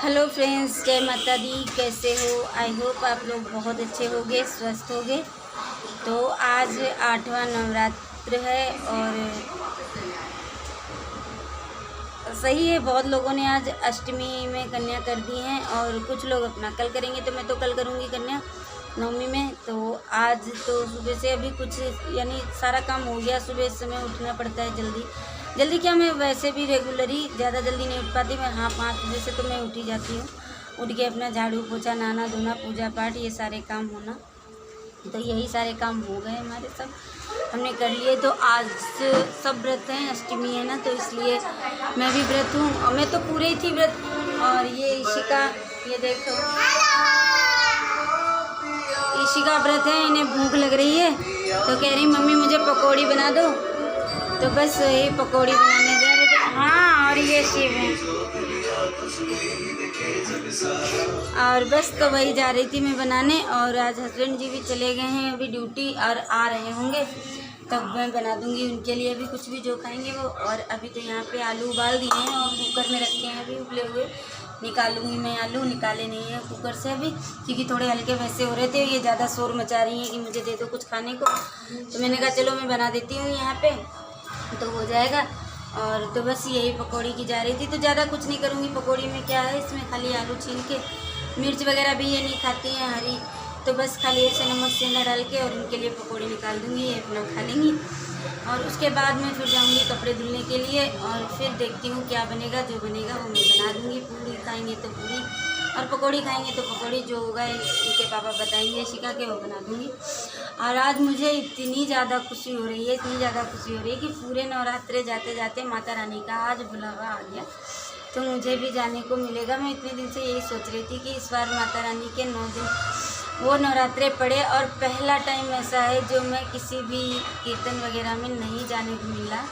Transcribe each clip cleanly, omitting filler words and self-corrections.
Hello friends, जय माता दी। कैसे हो? आई होप आप लोग बहुत अच्छे होंगे, स्वस्थ होंगे। तो आज 8वां नवरात्र है और सही है, बहुत लोगों ने आज अष्टमी में कन्या कर दी हैं और कुछ लोग अपना कल करेंगे। तो मैं तो कल करूँगी कन्या नवमी में। तो आज तो सुबह से अभी कुछ यानी सारा काम हो गया। सुबह इस समय उठना पड़ता है जल्दी जल्दी। क्या, मैं वैसे भी रेगुलरी ज़्यादा जल्दी नहीं उठ पाती। मैं 5 बजे से तो मैं उठ ही जाती हूँ। उठ के अपना झाड़ू पोछा, नहाना धोना, पूजा पाठ, ये सारे काम होना। तो यही सारे काम हो गए हमारे, सब हमने कर लिए। तो आज सब व्रत हैं, अष्टमी है ना, तो इसलिए मैं भी व्रत हूँ और मैं तो पूरे ही थी व्रत। और ये इशिका, ये देखो इशिका व्रत है, इन्हें भूख लग रही है तो कह रही मम्मी मुझे पकौड़ी बना दो। तो बस ये पकौड़ी बनाने जा रहे थे। हाँ, और ये शिव है और बस तो वही जा रही थी मैं बनाने। और आज हस्बैंड जी भी चले गए हैं अभी ड्यूटी और आ रहे होंगे, तब मैं बना दूंगी उनके लिए भी कुछ भी जो खाएंगे वो। और अभी तो यहाँ पे आलू उबाल दिए हैं और कुकर में रखे हैं अभी उबले हुए। निकालूंगी मैं, आलू निकाले नहीं है कुकर से अभी, क्योंकि थोड़े हल्के वैसे हो रहे थे। ये ज़्यादा शोर मचा रही हैं कि मुझे दे दो कुछ खाने को, तो मैंने कहा चलो मैं बना देती हूँ यहाँ पे, तो हो जाएगा। और तो बस यही पकौड़ी की जा रही थी। तो ज़्यादा कुछ नहीं करूँगी। पकौड़ी में क्या है, इसमें खाली आलू छील के, मिर्च वगैरह भी ये नहीं खाती हैं हरी, तो बस खाली ऐसे नमक सेंधा डाल के और इनके लिए पकौड़ी निकाल दूँगी, ये अपना खा लेंगी। और उसके बाद मैं फिर जाऊँगी कपड़े धुलने के लिए और फिर देखती हूँ क्या बनेगा। जो बनेगा वो मैं बना दूँगी। पूरी खाएँगे तो पूरी और पकौड़ी खाएंगे तो पकौड़ी, जो होगा इनके पापा बताएंगे शिका के, वो बना दूँगी। और आज मुझे इतनी ज़्यादा खुशी हो रही है, इतनी ज़्यादा खुशी हो रही है कि पूरे नवरात्रे जाते जाते माता रानी का आज बुलावा आ गया, तो मुझे भी जाने को मिलेगा। मैं इतने दिन से यही सोच रही थी कि इस बार माता रानी के 9 दिन वो नवरात्रे पड़े। और पहला टाइम ऐसा है जो मैं किसी भी कीर्तन वगैरह में नहीं जाने को मिला,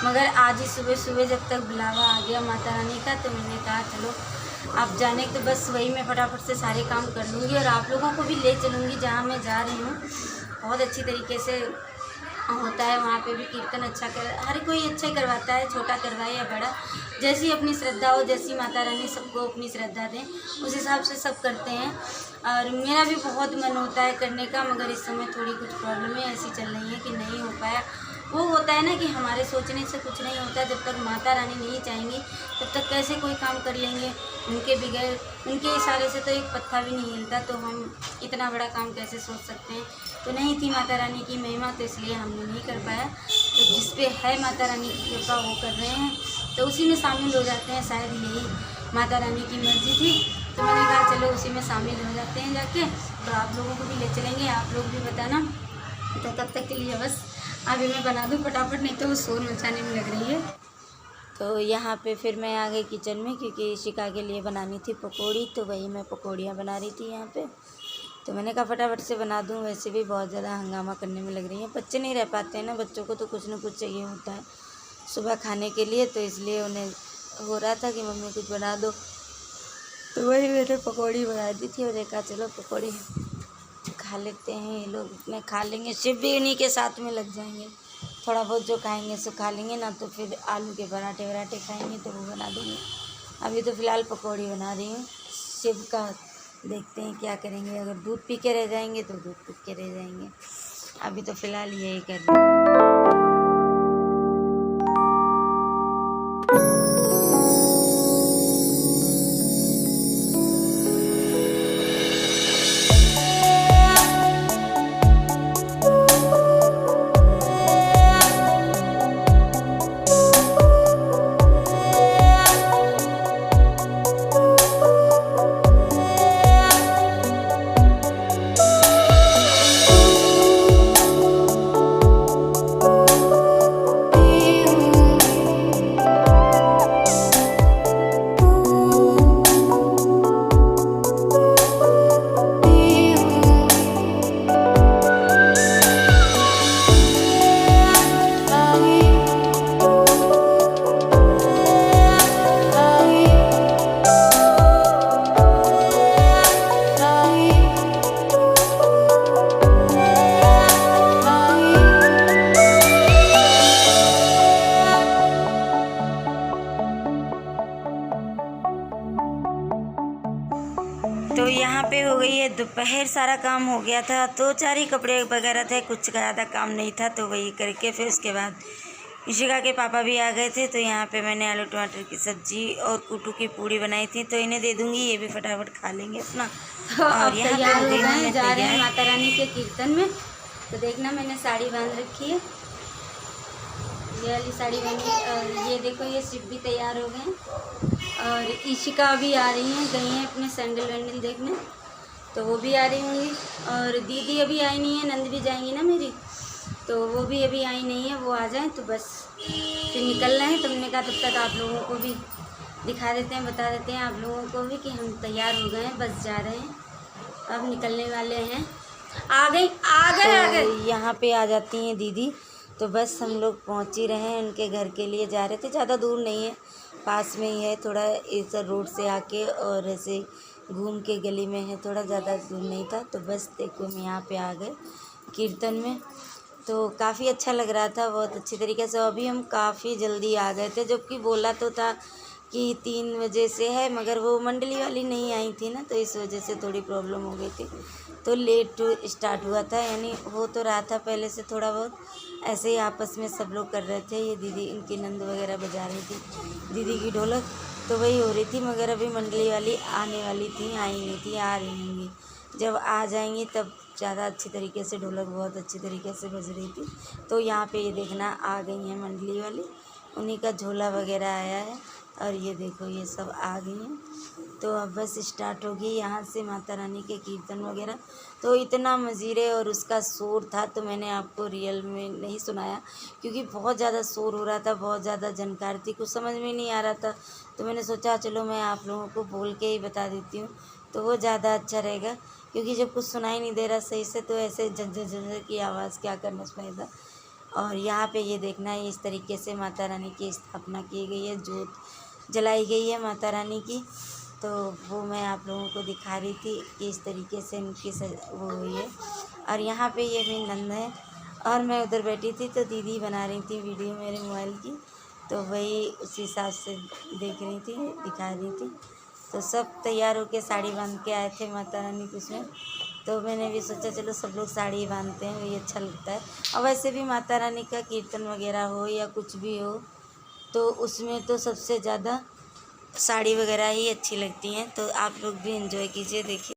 मगर आज ही सुबह सुबह जब तक बुलावा आ गया माता रानी का, तो मैंने कहा चलो आप जाने। तो बस वही मैं फटाफट से सारे काम कर लूँगी और आप लोगों को भी ले चलूँगी जहाँ मैं जा रही हूँ। बहुत अच्छी तरीके से होता है वहाँ पे भी कीर्तन अच्छा हर कोई अच्छा ही करवाता है, छोटा करवाए या बड़ा, जैसी अपनी श्रद्धा हो, जैसी माता रानी सबको अपनी श्रद्धा दें, उस हिसाब से सब करते हैं। और मेरा भी बहुत मन होता है करने का, मगर इस समय थोड़ी कुछ प्रॉब्लमें ऐसी चल रही हैं कि नहीं हो पाया। वो होता है ना कि हमारे सोचने से कुछ नहीं होता। जब तक माता रानी नहीं चाहेंगी तब तक कैसे कोई काम कर लेंगे। उनके बगैर, उनके इशारे से तो एक पत्ता भी नहीं हिलता, तो हम इतना बड़ा काम कैसे सोच सकते हैं। तो नहीं थी माता रानी की महिमा, तो इसलिए हमने नहीं कर पाया। तो जिस पे है माता रानी की कृपा वो कर रहे हैं, तो उसी में शामिल हो जाते हैं। शायद यही माता रानी की मर्जी थी, तो मैंने कहा चलो उसी में शामिल हो जाते हैं जाके। तो आप लोगों को भी ले चलेंगे, आप लोग भी बताना। तो तब तक के लिए बस अभी मैं बना दूँ फटाफट, नहीं तो वो शोर मचाने में लग रही है। तो यहाँ पे फिर मैं आ गई किचन में, क्योंकि शिका के लिए बनानी थी पकौड़ी, तो वही मैं पकौड़ियाँ बना रही थी यहाँ पे। तो मैंने कहा फटाफट से बना दूँ, वैसे भी बहुत ज़्यादा हंगामा करने में लग रही हैं। बच्चे नहीं रह पाते हैं ना, बच्चों को तो कुछ ना कुछ चाहिए होता है सुबह खाने के लिए, तो इसलिए उन्हें हो रहा था कि मम्मी कुछ बना दो। तो वही मैंने पकौड़ी बना दी थी और देखा चलो पकौड़ी खा लेते हैं ये लोग, मैं खा लेंगे, शिव भी इन्हीं के साथ में लग जाएंगे। थोड़ा बहुत जो खाएंगे सो खा लेंगे, ना तो फिर आलू के पराठे वराठे खाएंगे तो वो बना दूँगी। अभी तो फ़िलहाल पकौड़ी बना रही हूँ शिव का, देखते हैं क्या करेंगे। अगर दूध पी के रह जाएंगे तो दूध पी के रह जाएंगे। अभी तो फ़िलहाल यही कर रही हूँ। तो यहाँ पे हो गई है दोपहर, सारा काम हो गया था, तो 4 ही कपड़े वगैरह थे, कुछ ज़्यादा काम नहीं था। तो वही करके फिर उसके बाद इशिका के पापा भी आ गए थे। तो यहाँ पे मैंने आलू टमाटर की सब्जी और कुटू की पूड़ी बनाई थी, तो इन्हें दे दूँगी, ये भी फटाफट खा लेंगे अपना। तो और यहाँ पे हो गई गए, जा रहे हैं माता रानी के कीर्तन में। तो देखना मैंने साड़ी बांध रखी है, ये वाली साड़ी बांधी। और ये देखो ये शिव भी तैयार हो गए हैं और इशिका भी आ रही हैं, गई हैं अपने सैंडल वैंडल देखने, तो वो भी आ रही होंगी। और दीदी अभी आई नहीं है, नंद भी जाएंगी ना मेरी, तो वो भी अभी आई नहीं है, वो आ जाएं तो बस फिर निकल रहे हैं। तो हमने कहा तब तक आप लोगों को भी दिखा देते हैं, बता देते हैं आप लोगों को भी कि हम तैयार हो गए हैं, बस जा रहे हैं, अब निकलने वाले हैं। आ गए यहाँ पे आ जाती हैं दीदी। तो बस हम लोग पहुँच ही रहे हैं, उनके घर के लिए जा रहे थे। ज़्यादा दूर नहीं है, पास में ही है, थोड़ा इस रोड से आके और ऐसे घूम के गली में है, थोड़ा ज़्यादा दूर नहीं था। तो बस देखो हम यहाँ पे आ गए कीर्तन में। तो काफ़ी अच्छा लग रहा था, बहुत अच्छी तरीके से। अभी हम काफ़ी जल्दी आ गए थे, जबकि बोला तो था कि 3 बजे से है, मगर वो मंडली वाली नहीं आई थी ना, तो इस वजह से थोड़ी प्रॉब्लम हो गई थी, तो लेट स्टार्ट हुआ था। यानी हो तो रहा था पहले से थोड़ा बहुत, ऐसे ही आपस में सब लोग कर रहे थे। ये दीदी इनकी नंद वगैरह बजा रही थी, दीदी की ढोलक, तो वही हो रही थी। मगर अभी मंडली वाली आने वाली थी, आई नहीं थी, आ रही होंगी। जब आ जाएंगी तब ज़्यादा अच्छी तरीके से, ढोलक बहुत अच्छी तरीके से बज रही थी। तो यहाँ पे ये देखना आ गई हैं मंडली वाली, उन्हीं का झोला वगैरह आया है। और ये देखो ये सब आ गई हैं। तो अब बस स्टार्ट होगी यहाँ से माता रानी के कीर्तन वगैरह। तो इतना मज़ीरे और उसका शोर था, तो मैंने आपको रियल में नहीं सुनाया, क्योंकि बहुत ज़्यादा शोर हो रहा था, बहुत ज़्यादा जानकारी थी, कुछ समझ में नहीं आ रहा था। तो मैंने सोचा चलो मैं आप लोगों को बोल के ही बता देती हूँ, तो वो ज़्यादा अच्छा रहेगा। क्योंकि जब कुछ सुनाई नहीं दे रहा सही से, तो ऐसे झंझर झंझर की आवाज़ क्या करना फ़ायदा। और यहाँ पे ये देखना है, इस तरीके से माता रानी की स्थापना की गई है, जोत जलाई गई है माता रानी की। तो वो मैं आप लोगों को दिखा रही थी कि इस तरीके से इनकी वो हुई है। और यहाँ पे ये मेरी नंद है, और मैं उधर बैठी थी, तो दीदी बना रही थी वीडियो मेरे मोबाइल की, तो वही उसी हिसाब से देख रही थी, दिखा रही थी। तो सब तैयार होके साड़ी बांध के आए थे माता रानी कुछ में, तो मैंने भी सोचा चलो सब लोग साड़ी बांधते हैं, वही अच्छा लगता है। और वैसे भी माता रानी का कीर्तन वगैरह हो या कुछ भी हो, तो उसमें तो सबसे ज़्यादा साड़ी वगैरह ही अच्छी लगती हैं। तो आप लोग भी एंजॉय कीजिए, देखिए।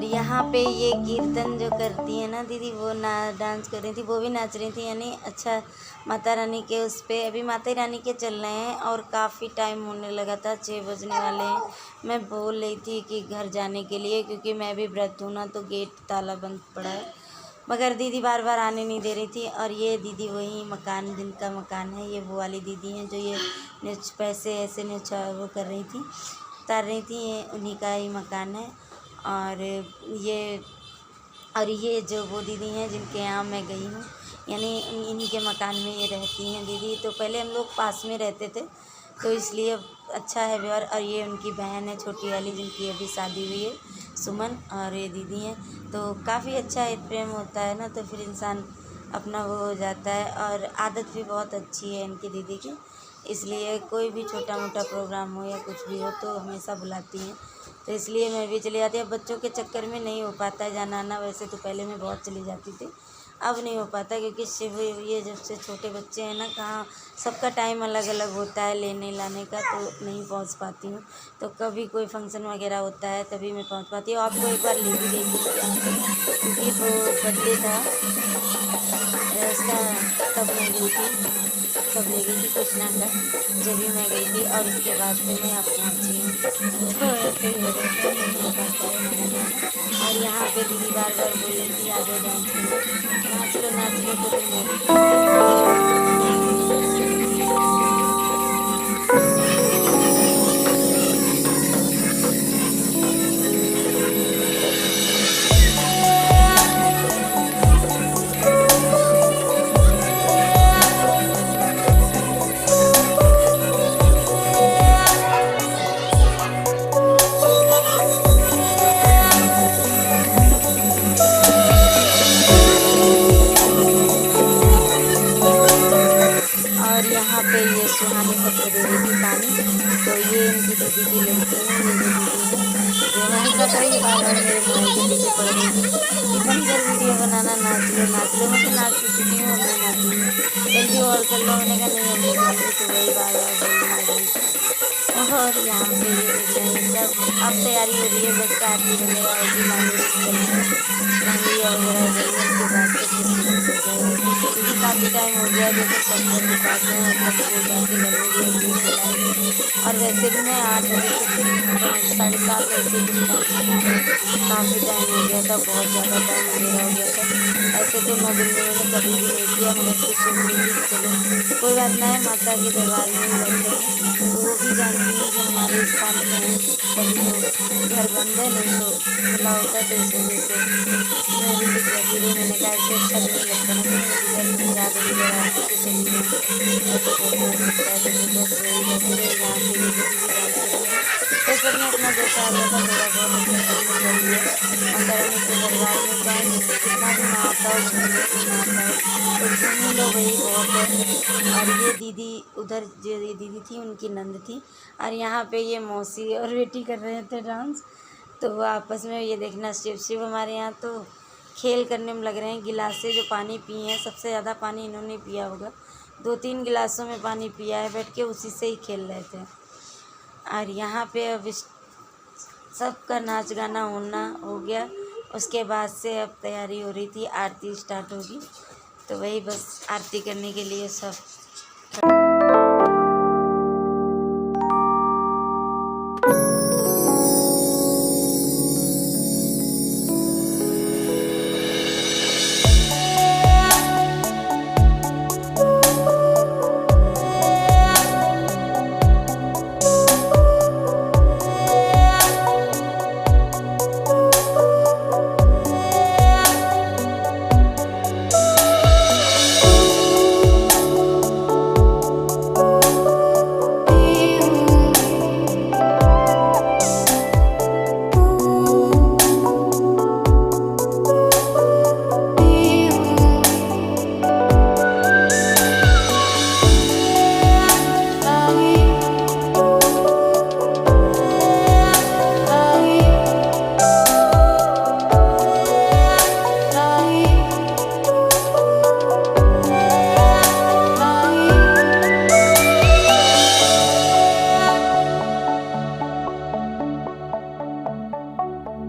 यहाँ पे ये कीर्तन जो करती है ना दीदी, वो डांस कर रही थी, वो भी नाच रही थी। यानी अच्छा माता रानी के उस पर अभी माता रानी के चल रहे हैं, और काफ़ी टाइम होने लगा था, 6 बजने वाले हैं। मैं बोल रही थी कि घर जाने के लिए, क्योंकि मैं भी व्रत हूँ ना, तो गेट ताला बंद पड़ा है, मगर दीदी बार बार आने नहीं दे रही थी। और ये दीदी वही मकान, जिनका मकान है, ये वो वाली दीदी हैं जो ये पैसे ऐसे वो कर रही थी, उतार रही थी, ये उन्हीं का ही मकान है। और ये जो वो दीदी हैं जिनके यहाँ मैं गई हूँ, यानी इन्हीं के मकान में ये रहती हैं दीदी। तो पहले हम लोग पास में रहते थे, तो इसलिए अच्छा है व्यवहार। और ये उनकी बहन है छोटी वाली, जिनकी अभी शादी हुई है, सुमन, और ये दीदी हैं। तो काफ़ी अच्छा है, प्रेम होता है ना, तो फिर इंसान अपना वो हो जाता है। और आदत भी बहुत अच्छी है इनकी दीदी की, इसलिए कोई भी छोटा मोटा प्रोग्राम हो या कुछ भी हो तो हमेशा बुलाती हैं। तो इसलिए मैं भी चली जाती हूँ। बच्चों के चक्कर में नहीं हो पाता है जाना आना, वैसे तो पहले मैं बहुत चली जाती थी, अब नहीं हो पाता, क्योंकि शिव ये जब से छोटे बच्चे हैं ना, कहाँ सबका टाइम अलग अलग होता है लेने लाने का, तो नहीं पहुंच पाती हूँ। तो कभी कोई फंक्शन वगैरह होता है तभी मैं पहुंच पाती हूँ। आपको एक बार ले भी गई थी यहाँ पे, क्योंकि वो बर्थडे था उसका, तब मैं गई थी, तब ले गई थी कृष्णा का, जब भी मैं गई थी। और उसके बाद से मैं अब पहुँची हूँ, तो ऐसे ही हो जाता है, नहीं हो पाता है गाना गाना। और यहाँ पे दीदी बार बार बोल रही थी आ जाओ डांस करो, नाच लो तो फिर मैं और यहाँ पे ये सुहानी सबको दे रही थी पानी। तो ये इनकी दीदी की लड़की है, ये जो दीदी है जो हमारे साथ रही, बार बार मेरे मोबाइल के पीछे पड़ रही थी कि बंद कर वीडियो बनाना, नाच लो नाच लो। मैं तो नाच तो चुकी हूँ, अब मैं नाचूंगी, जल्दी और कर लो। मैंने कहा नहीं अब नहीं करूँगी, तो वही बार बार बोलने लग रही थी। और यहाँ पे ये देख रहे हैं सब, अब तैयारी हो रही है, बस आरती वगैरह होगी, लांगड़ी वगैरह देंगे, उसके बाद से फिर शुरू हो जाएगी। क्योंकि काफ़ी टाइम हो गया, देखो सब घर के पास में, सब स्कूल जाके घर में भी अब दूध पिलाएंगे। और वैसे भी मैं 8 बजे से 7:30 ऐसे कुछ पहुँची थी, तो काफ़ी टाइम हो गया था, बहुत ज़्यादा टाइम अंधेरा हो गया था। ऐसे तो 9 दिन में मैंने कभी भी नहीं किया, मगर फिर सोच रही थी कि चलो कोई बात ना है, माता के दरबार में ही बैठे हैं, तो वो भी जानती हैं कि हमारे स्थान पे हैं, तभी तो घर बंद है, नहीं तो खुला होता। तो इस वजह से मैं भी कुछ लगी रही। मैंने कहा ऐसे अच्छा भी नहीं लगता ना कि मैं जिधर समझा दूँगी इधर आरती पे चली जाऊँ, ऐसे कैसे हो सकता है। तो फिर बस वही लगी रही। यहाँ पे ये दीदी भी डांस कर रही थी, तो सबने अपना जैसा आ गया था थोड़ा बहुत अपना सबने कर लिया। माता रानी के दरबार में चाहे कितना भी ना आता हो, घूमने को ना आता हो, तो घूम ही लो वही बहुत है। और ये दीदी उधर जो ये दीदी थी उनकी नंद थी, और यहाँ पे ये मौसी और बेटी कर रहे थे डांस। तो वो आपस में ये देखना, शिव हमारे यहाँ तो खेल करने में लग रहे हैं। गिलास से जो पानी पिए हैं, सबसे ज़्यादा पानी इन्होंने पिया होगा, 2-3 गिलासों में पानी पिया है बैठ के, उसी से ही खेल रहे थे। और यहाँ पे अब सबका नाच गाना होना हो गया। उसके बाद से अब तैयारी हो रही थी, आरती स्टार्ट होगी, तो वही बस आरती करने के लिए सब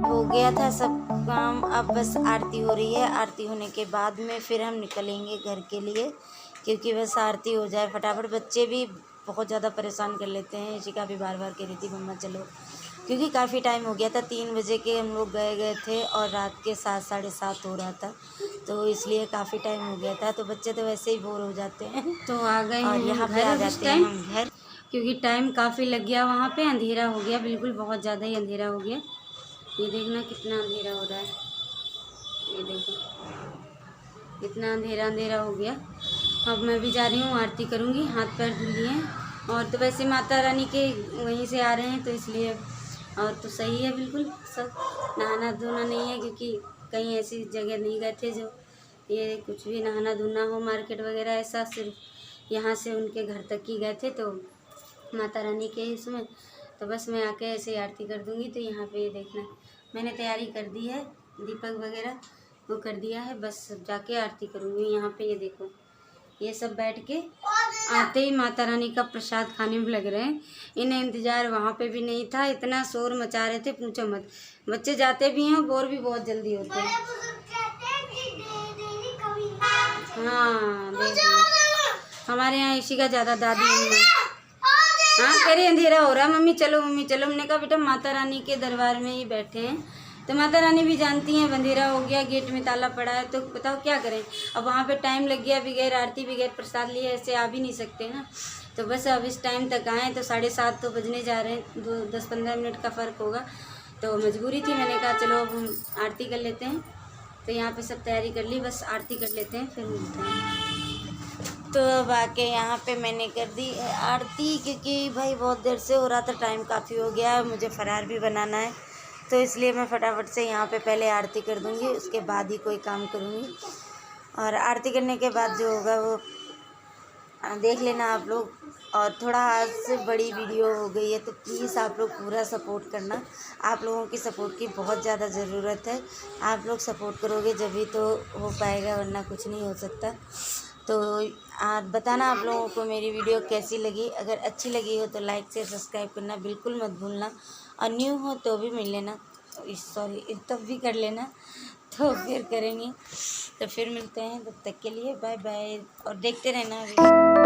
हो गया था सब काम। अब बस आरती हो रही है, आरती होने के बाद में फिर हम निकलेंगे घर के लिए, क्योंकि बस आरती हो जाए फटाफट। बच्चे भी बहुत ज़्यादा परेशान कर लेते हैं, इशिका भी बार बार कह रही थी मम्मा चलो, क्योंकि काफ़ी टाइम हो गया था। 3 बजे के हम लोग गए थे और रात के 7 7:30 हो रहा था, तो इसलिए काफ़ी टाइम हो गया था। तो बच्चे तो वैसे ही बोर हो जाते हैं, तो आ गए और यहाँ पे आ जाते हैं हम घर, क्योंकि टाइम काफ़ी लग गया, वहाँ पे अंधेरा हो गया, बिल्कुल बहुत ज़्यादा ही अंधेरा हो गया। ये देखना कितना अंधेरा हो रहा है, ये देखो कितना अंधेरा हो गया। अब मैं भी जा रही हूँ, आरती करूँगी, हाथ पैर धुल लिए हैं। और तो वैसे माता रानी के वहीं से आ रहे हैं, तो इसलिए और तो सही है बिल्कुल सब। नहाना धोना नहीं है, क्योंकि कहीं ऐसी जगह नहीं गए थे जो ये कुछ भी नहाना धोना हो, मार्केट वगैरह ऐसा, सिर्फ यहाँ से उनके घर तक ही गए थे, तो माता रानी के इसमें। तो बस मैं आके ऐसे आरती कर दूँगी। तो यहाँ पे ये देखना मैंने तैयारी कर दी है, दीपक वगैरह वो कर दिया है, बस अब जाके आरती करूँगी। यहाँ पे ये देखो, ये सब बैठ के आते ही माता रानी का प्रसाद खाने में लग रहे हैं। इन्हें इंतज़ार वहाँ पे भी नहीं था, इतना शोर मचा रहे थे पूछो मत। बच्चे जाते भी हैं, बोर भी बहुत जल्दी होते हैं। हाँ देख लो, हमारे यहाँ इसी का ज़्यादा दादी अम्मा। हाँ कह रही अंधेरा हो रहा है, मम्मी चलो मम्मी चलो। हमने कहा बेटा माता रानी के दरबार में ही बैठे हैं, तो माता रानी भी जानती हैं अंधेरा हो गया, गेट में ताला पड़ा है, तो बताओ क्या करें। अब वहाँ पे टाइम लग गया, बगैर आरती बगैर प्रसाद लिए ऐसे आ भी नहीं सकते ना। तो बस अब इस टाइम तक आए, तो 7:30 तो बजने जा रहे हैं, 10-15 मिनट का फ़र्क होगा। तो मजबूरी थी, मैंने कहा चलो अब हम आरती कर लेते हैं। तो यहाँ पे सब तैयारी कर ली, बस आरती कर लेते हैं फिर मिलते हैं। तो अब आके यहाँ पे मैंने कर दी आरती, क्योंकि भाई बहुत देर से हो रहा था, टाइम काफ़ी हो गया, मुझे फरार भी बनाना है, तो इसलिए मैं फटाफट से यहाँ पे पहले आरती कर दूँगी, उसके बाद ही कोई काम करूँगी। और आरती करने के बाद जो होगा वो देख लेना आप लोग। और थोड़ा आज से बड़ी वीडियो हो गई है, तो प्लीज़ आप लोग पूरा सपोर्ट करना। आप लोगों की सपोर्ट की बहुत ज़्यादा ज़रूरत है। आप लोग सपोर्ट करोगे जभी तो हो पाएगा, वरना कुछ नहीं हो सकता। तो आप बताना आप लोगों को मेरी वीडियो कैसी लगी। अगर अच्छी लगी हो तो लाइक से सब्सक्राइब करना बिल्कुल मत भूलना, और न्यू हो तो भी मिल लेना, सॉरी तब भी कर लेना। तो फिर करेंगे, तो फिर मिलते हैं, तब तक के लिए बाय बाय, और देखते रहना वीडियो।